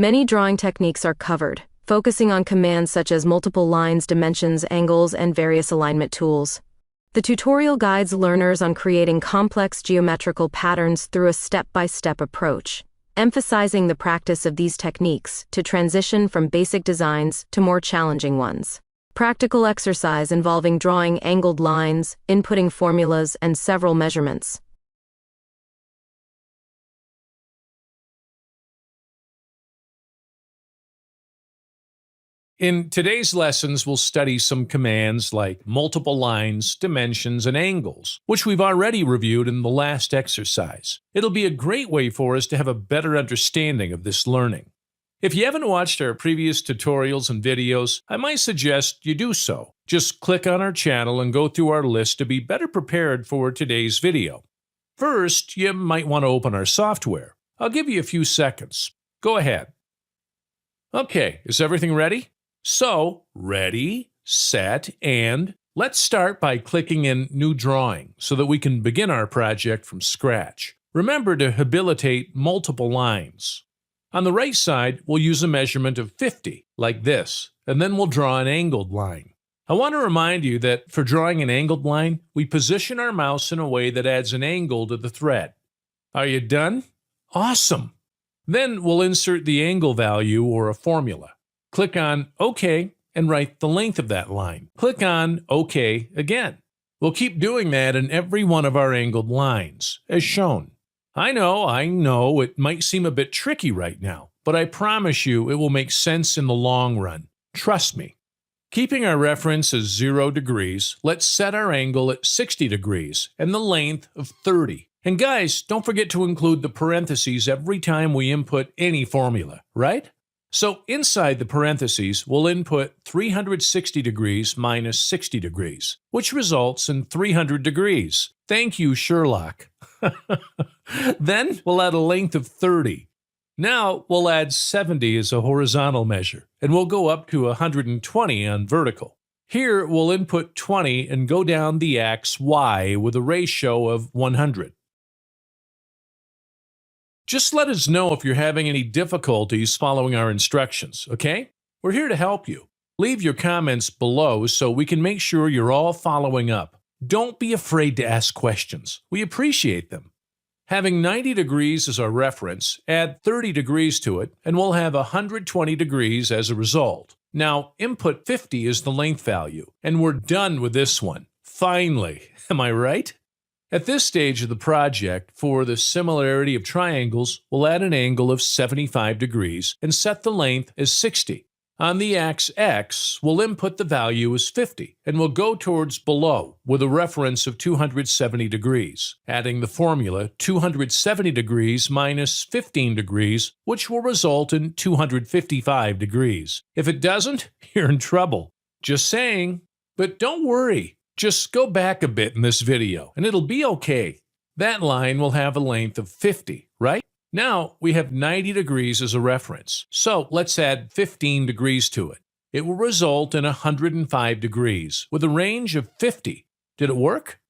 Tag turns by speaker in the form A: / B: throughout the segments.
A: Many drawing techniques are covered, focusing on commands such as multiple lines, dimensions, angles, and various alignment tools. The tutorial guides learners on creating complex geometrical patterns through a step-by-step approach, emphasizing the practice of these techniques to transition from basic designs to more challenging ones. Practical exercise involving drawing angled lines, inputting formulas, and several measurements.
B: In today's lessons, we'll study some commands like multiple lines, dimensions, and angles, which we've already reviewed in the last exercise. It'll be a great way for us to have a better understanding of this learning. If you haven't watched our previous tutorials and videos, I might suggest you do so. Just click on our channel and go through our list to be better prepared for today's video. First, you might want to open our software. I'll give you a few seconds. Go ahead. Okay, is everything ready? So, ready, set, and let's start by clicking in New Drawing so that we can begin our project from scratch. Remember to habilitate multiple lines. On the right side, we'll use a measurement of 50, like this, and then we'll draw an angled line. I want to remind you that for drawing an angled line, we position our mouse in a way that adds an angle to the thread. Are you done? Awesome! Then we'll insert the angle value or a formula. Click on OK and write the length of that line. Click on OK again. We'll keep doing that in every one of our angled lines, as shown. I know, it might seem a bit tricky right now, but I promise you it will make sense in the long run. Trust me. Keeping our reference as 0 degrees, let's set our angle at 60 degrees and the length of 30. And guys, don't forget to include the parentheses every time we input any formula, right? So inside the parentheses, we'll input 360 degrees minus 60 degrees, which results in 300 degrees. Thank you, Sherlock. Then we'll add a length of 30. Now we'll add 70 as a horizontal measure, and we'll go up to 120 on vertical. Here we'll input 20 and go down the axis Y with a ratio of 100. Just let us know if you're having any difficulties following our instructions, okay? We're here to help you. Leave your comments below so we can make sure you're all following up. Don't be afraid to ask questions. We appreciate them. Having 90 degrees as our reference, add 30 degrees to it, and we'll have 120 degrees as a result. Now, input 50 is the length value, and we're done with this one. Finally, am I right? At this stage of the project, for the similarity of triangles, we'll add an angle of 75 degrees and set the length as 60. On the axis X, we'll input the value as 50, and we'll go towards below with a reference of 270 degrees, adding the formula 270 degrees minus 15 degrees, which will result in 255 degrees. If it doesn't, you're in trouble. Just saying. But don't worry. Just go back a bit in this video, and it'll be okay. That line will have a length of 50, right? Now, we have 90 degrees as a reference, so let's add 15 degrees to it. It will result in 105 degrees, with a range of 50. Did it work?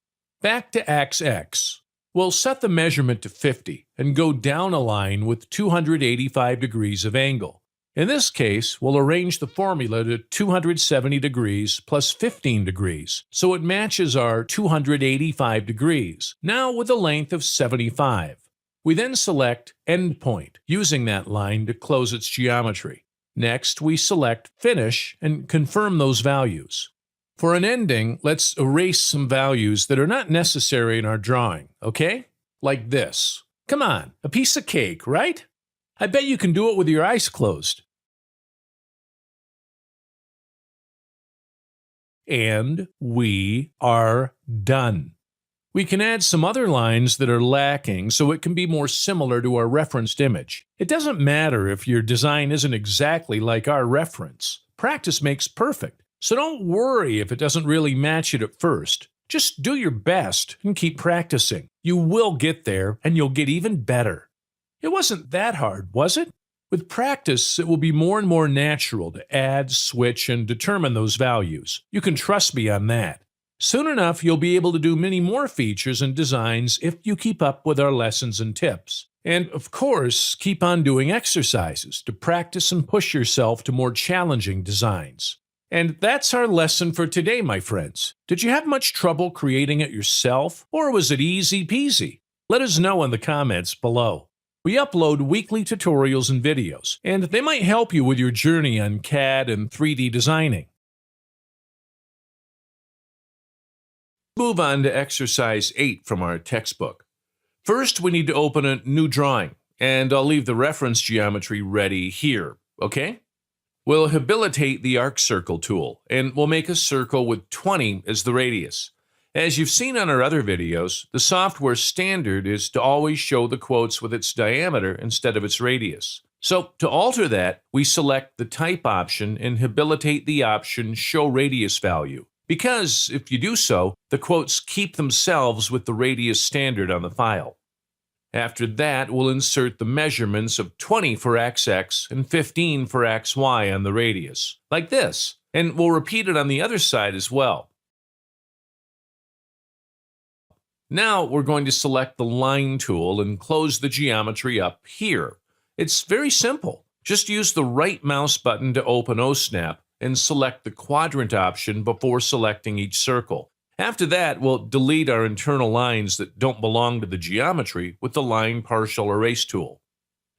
B: Back to axis X. We'll set the measurement to 50, and go down a line with 285 degrees of angle. In this case, we'll arrange the formula to 270 degrees plus 15 degrees, so it matches our 285 degrees, now with a length of 75. We then select Endpoint, using that line to close its geometry. Next, we select Finish and confirm those values. For an ending, let's erase some values that are not necessary in our drawing, okay? Like this. Come on, a piece of cake, right? I bet you can do it with your eyes closed. And we are done. We can add some other lines that are lacking so it can be more similar to our referenced image. It doesn't matter if your design isn't exactly like our reference. Practice makes perfect, so don't worry if it doesn't really match it at first. Just do your best and keep practicing. You will get there, and you'll get even better. It wasn't that hard, was it? With practice, it will be more and more natural to add, switch, and determine those values. You can trust me on that. Soon enough, you'll be able to do many more features and designs if you keep up with our lessons and tips. And of course, keep on doing exercises to practice and push yourself to more challenging designs. And that's our lesson for today, my friends. Did you have much trouble creating it yourself, or was it easy peasy? Let us know in the comments below. We upload weekly tutorials and videos, and they might help you with your journey on CAD and 3D designing. Move on to exercise 8 from our textbook. First, we need to open a new drawing, and I'll leave the reference geometry ready here, okay? We'll habilitate the arc circle tool, and we'll make a circle with 20 as the radius. As you've seen on our other videos, the software standard is to always show the quotes with its diameter instead of its radius. So to alter that, we select the type option and habilitate the option show radius value. Because if you do so, the quotes keep themselves with the radius standard on the file. After that, we'll insert the measurements of 20 for XX and 15 for XY on the radius, like this, and we'll repeat it on the other side as well. Now we're going to select the line tool and close the geometry up here. It's very simple. Just use the right mouse button to open OSnap and select the quadrant option before selecting each circle. After that, we'll delete our internal lines that don't belong to the geometry with the Line Partial Erase tool.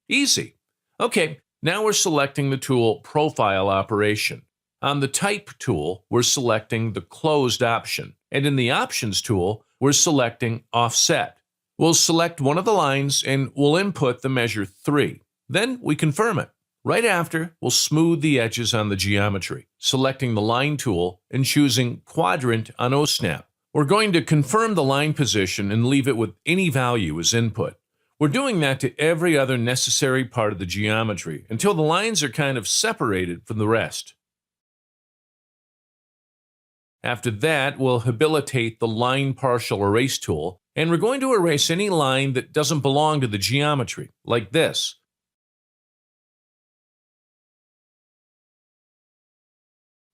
B: Easy. Okay, now we're selecting the tool Profile Operation. On the Type tool, we're selecting the Closed option, and in the Options tool, we're selecting Offset. We'll select one of the lines and we'll input the measure 3. Then we confirm it. Right after, we'll smooth the edges on the geometry, selecting the Line tool and choosing Quadrant on OSnap. We're going to confirm the line position and leave it with any value as input. We're doing that to every other necessary part of the geometry until the lines are kind of separated from the rest. After that, we'll habilitate the Line Partial Erase tool, and we're going to erase any line that doesn't belong to the geometry, like this.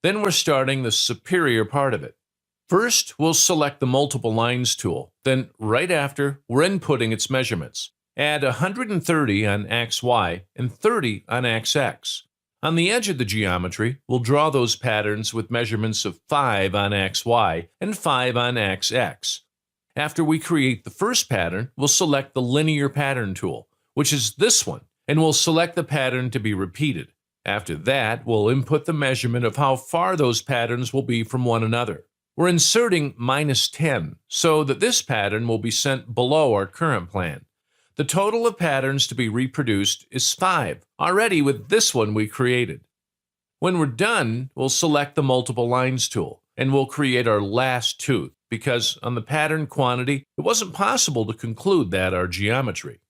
B: Then we're starting the superior part of it. First, we'll select the Multiple Lines tool. Then, right after, we're inputting its measurements. Add 130 on XY and 30 on XX. On the edge of the geometry, we'll draw those patterns with measurements of 5 on XY and 5 on XX. After we create the first pattern, we'll select the Linear Pattern tool, which is this one, and we'll select the pattern to be repeated. After that, we'll input the measurement of how far those patterns will be from one another. We're inserting -10 so that this pattern will be sent below our current plan. The total of patterns to be reproduced is 5, already with this one we created. When we're done, we'll select the Multiple Lines tool, and we'll create our last tooth, because on the pattern quantity, it wasn't possible to conclude that our geometry.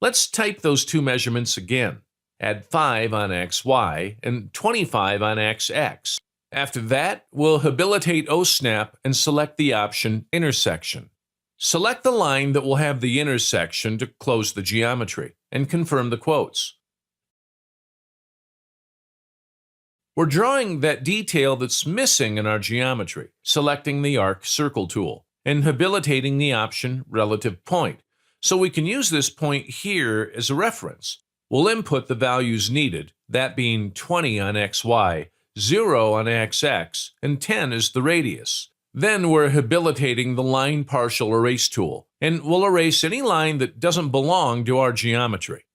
B: Let's type those two measurements again. Add 5 on XY and 25 on XX. After that, we'll habilitate OSnap and select the option Intersection. Select the line that will have the intersection to close the geometry, and confirm the quotes. We're drawing that detail that's missing in our geometry, selecting the Arc Circle tool, and habilitating the option Relative Point, so we can use this point here as a reference. We'll input the values needed, that being 20 on XY, 0 on XX, and 10 is the radius. Then we're habilitating the Line Partial Erase tool, and we'll erase any line that doesn't belong to our geometry.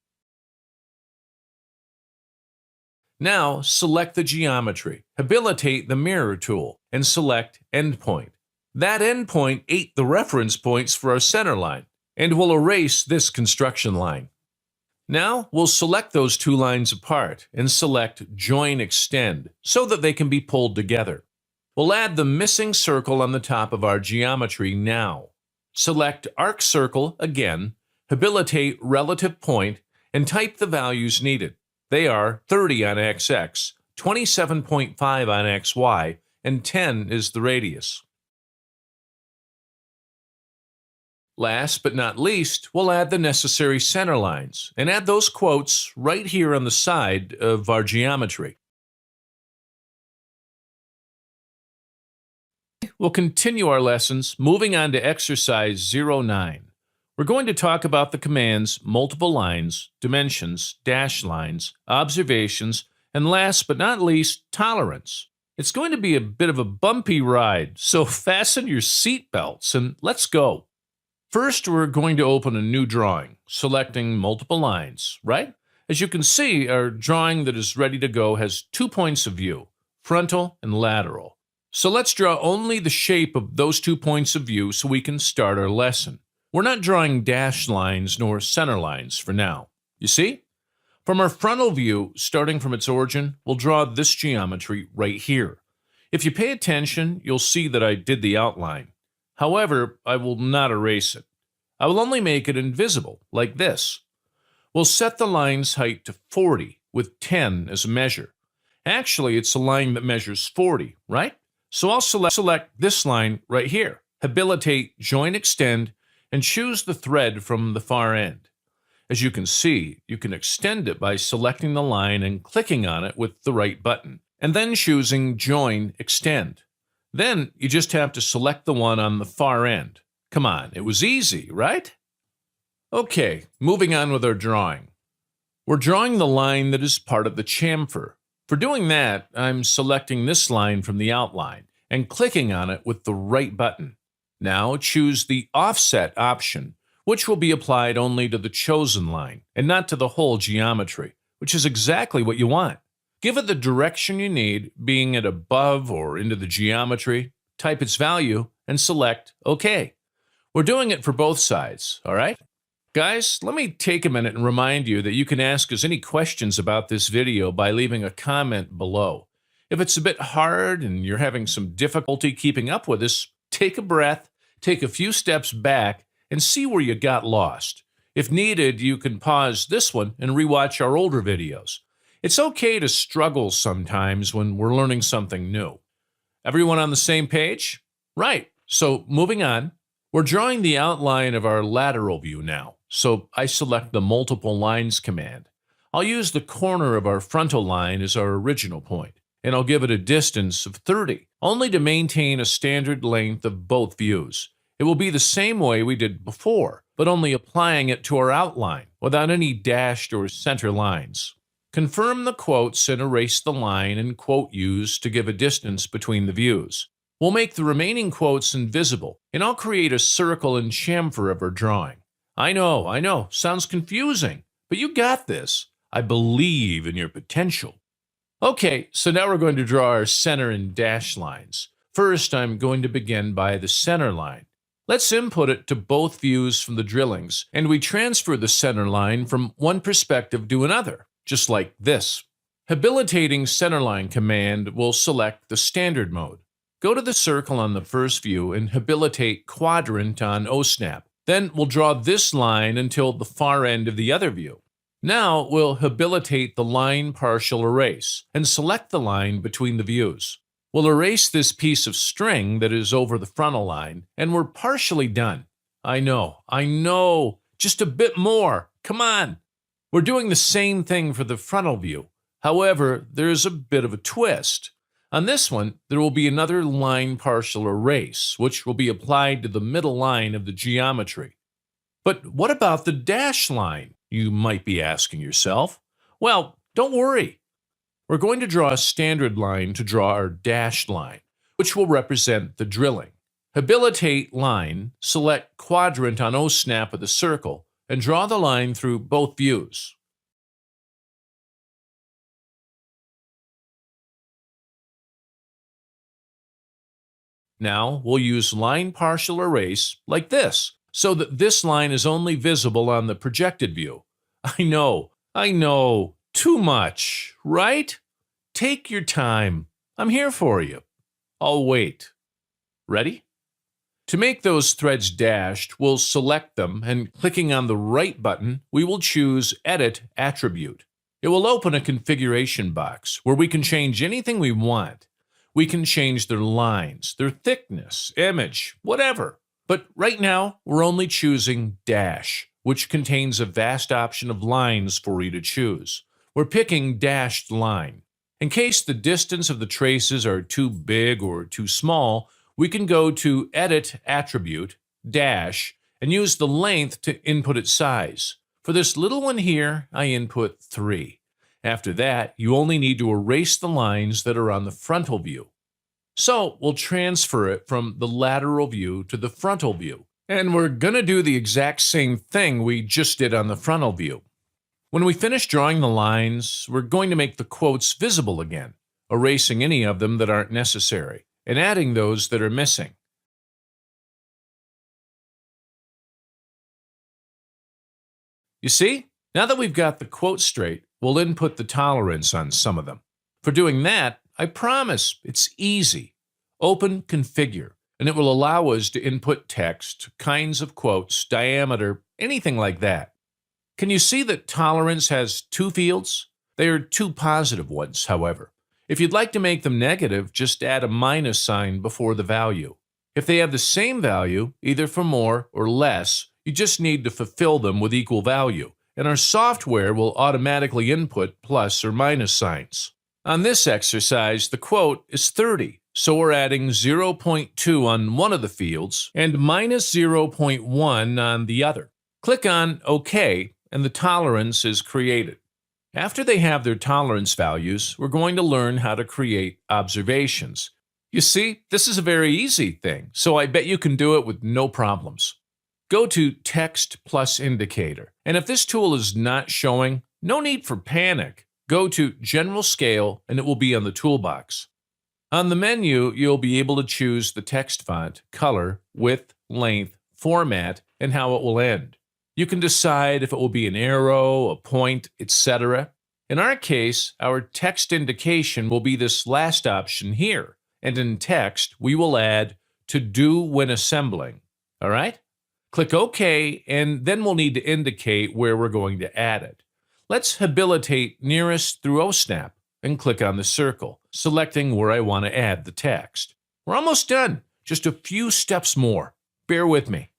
B: Now, select the geometry, habilitate the Mirror tool, and select Endpoint. That endpoint ate the reference points for our center line, and we'll erase this construction line. Now, we'll select those two lines apart and select Join Extend so that they can be pulled together. We'll add the missing circle on the top of our geometry now. Select Arc Circle again, habilitate Relative Point, and type the values needed. They are 30 on XX, 27.5 on XY, and 10 is the radius. Last but not least, we'll add the necessary center lines and add those quotes right here on the side of our geometry. We'll continue our lessons, moving on to exercise 09. We're going to talk about the commands multiple lines, dimensions, dash lines, observations, and last but not least, tolerance. It's going to be a bit of a bumpy ride, so fasten your seatbelts and let's go. First, we're going to open a new drawing, selecting multiple lines, right? As you can see, our drawing that is ready to go has 2 points of view, frontal and lateral. So let's draw only the shape of those 2 points of view so we can start our lesson. We're not drawing dashed lines nor center lines for now. You see? From our frontal view, starting from its origin, we'll draw this geometry right here. If you pay attention, you'll see that I did the outline. However, I will not erase it. I will only make it invisible, like this. We'll set the line's height to 40, with 10 as a measure. Actually, it's a line that measures 40, right? So I'll select this line right here. Habilitate, join, extend, and choose the thread from the far end. As you can see, you can extend it by selecting the line and clicking on it with the right button, and then choosing Join, Extend. Then you just have to select the one on the far end. Come on, it was easy, right? Okay, moving on with our drawing. We're drawing the line that is part of the chamfer. For doing that, I'm selecting this line from the outline and clicking on it with the right button. Now choose the Offset option, which will be applied only to the chosen line and not to the whole geometry, which is exactly what you want. Give it the direction you need, being it above or into the geometry, type its value, and select OK. We're doing it for both sides, all right? Guys, let me take a minute and remind you that you can ask us any questions about this video by leaving a comment below. If it's a bit hard and you're having some difficulty keeping up with us, take a breath, take a few steps back, and see where you got lost. If needed, you can pause this one and rewatch our older videos. It's okay to struggle sometimes when we're learning something new. Everyone on the same page? Right. So moving on, we're drawing the outline of our lateral view now. So I select the multiple lines command. I'll use the corner of our frontal line as our original point, and I'll give it a distance of 30, only to maintain a standard length of both views. It will be the same way we did before, but only applying it to our outline without any dashed or center lines. Confirm the quotes and erase the line and quote used to give a distance between the views. We'll make the remaining quotes invisible, and I'll create a circle and chamfer of our drawing. I know, sounds confusing, but you got this. I believe in your potential. Okay, so now we're going to draw our center and dash lines. First, I'm going to begin by the center line. Let's input it to both views from the drillings, and we transfer the center line from one perspective to another, just like this. Habilitating centerline command will select the standard mode. Go to the circle on the first view and habilitate quadrant on OSNAP. Then we'll draw this line until the far end of the other view. Now we'll habilitate the line partial erase and select the line between the views. We'll erase this piece of string that is over the frontal line, and we're partially done. I know, just a bit more. Come on. We're doing the same thing for the frontal view. However, there's a bit of a twist. On this one, there will be another line partial erase, which will be applied to the middle line of the geometry. But what about the dash line, you might be asking yourself? Well, don't worry. We're going to draw a standard line to draw our dashed line, which will represent the drilling. Habilitate line, select quadrant on OSNAP of the circle, and draw the line through both views. Now we'll use line partial erase like this, so that this line is only visible on the projected view. I know, too much, right? Take your time. I'm here for you. I'll wait. Ready? To make those threads dashed, we'll select them, and clicking on the right button, we will choose Edit Attribute. It will open a configuration box where we can change anything we want. We can change their lines, their thickness, image, whatever. But right now, we're only choosing Dash, which contains a vast option of lines for you to choose. We're picking Dashed Line. In case the distance of the traces are too big or too small, we can go to Edit Attribute, Dash, and use the length to input its size. For this little one here, I input 3. After that, you only need to erase the lines that are on the frontal view. So we'll transfer it from the lateral view to the frontal view. And we're going to do the exact same thing we just did on the frontal view. When we finish drawing the lines, we're going to make the quotes visible again, erasing any of them that aren't necessary, and adding those that are missing. You see, now that we've got the quotes straight, we'll input the tolerance on some of them. For doing that, I promise it's easy. Open Configure, and it will allow us to input text, kinds of quotes, diameter, anything like that. Can you see that tolerance has 2 fields? They are 2 positive ones, however. If you'd like to make them negative, just add a minus sign before the value. If they have the same value, either for more or less, you just need to fulfill them with equal value, and our software will automatically input plus or minus signs. On this exercise, the quote is 30, so we're adding 0.2 on one of the fields and minus 0.1 on the other. Click on OK, and the tolerance is created. After they have their tolerance values, we're going to learn how to create observations. You see, this is a very easy thing, so I bet you can do it with no problems. Go to Text plus Indicator, and if this tool is not showing, no need for panic. Go to General Scale, and it will be on the toolbox. On the menu, you'll be able to choose the text font, color, width, length, format, and how it will end. You can decide if it will be an arrow, a point, etc. In our case, our text indication will be this last option here, and in text, we will add "to do when assembling." All right? Click OK, and then we'll need to indicate where we're going to add it. Let's habilitate nearest through OSNAP and click on the circle, selecting where I want to add the text. We're almost done, just a few steps more. Bear with me.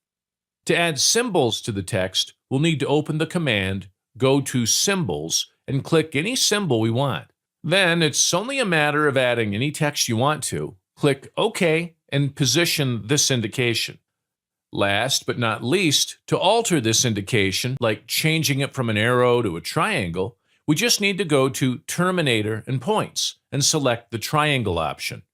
B: To add symbols to the text, we'll need to open the command, go to Symbols, and click any symbol we want. Then it's only a matter of adding any text you want to. Click OK and position this indication. Last but not least, to alter this indication, like changing it from an arrow to a triangle, we just need to go to Terminator and Points and select the triangle option.